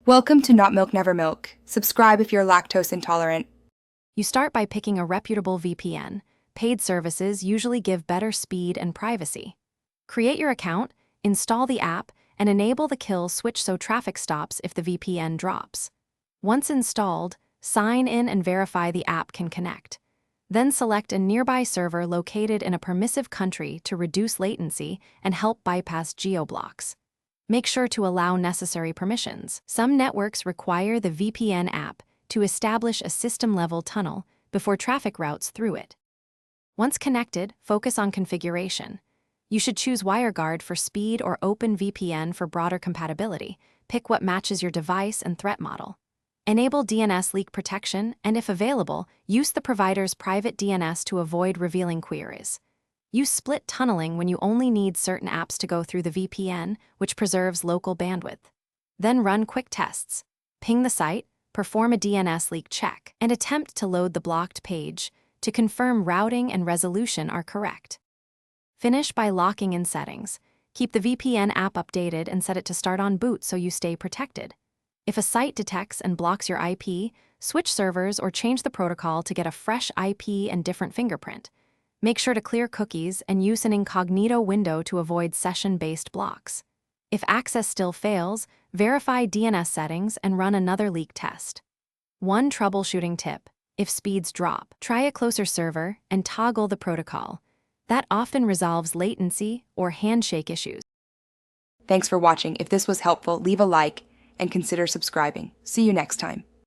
Welcome to Not Milk Never Milk. Subscribe if you're lactose intolerant. You start by picking a reputable VPN. Paid services usually give better speed and privacy. Create your account, install the app, and enable the kill switch so traffic stops if the VPN drops. Once installed, sign in and verify the app can connect. Then select a nearby server located in a permissive country to reduce latency and help bypass geo-blocks. Make sure to allow necessary permissions. Some networks require the VPN app to establish a system-level tunnel before traffic routes through it. Once connected, focus on configuration. You should choose WireGuard for speed or OpenVPN for broader compatibility. Pick what matches your device and threat model. Enable DNS leak protection, and if available, use the provider's private DNS to avoid revealing queries. Use split tunneling when you only need certain apps to go through the VPN, which preserves local bandwidth. Then run quick tests. Ping the site, perform a DNS leak check, and attempt to load the blocked page to confirm routing and resolution are correct. Finish by locking in settings. Keep the VPN app updated and set it to start on boot so you stay protected. If a site detects and blocks your IP, switch servers or change the protocol to get a fresh IP and different fingerprint. Make sure to clear cookies and use an incognito window to avoid session-based blocks. If access still fails, verify DNS settings and run another leak test. One troubleshooting tip: if speeds drop, try a closer server and toggle the protocol. That often resolves latency or handshake issues. Thanks for watching. If this was helpful, leave a like and consider subscribing. See you next time.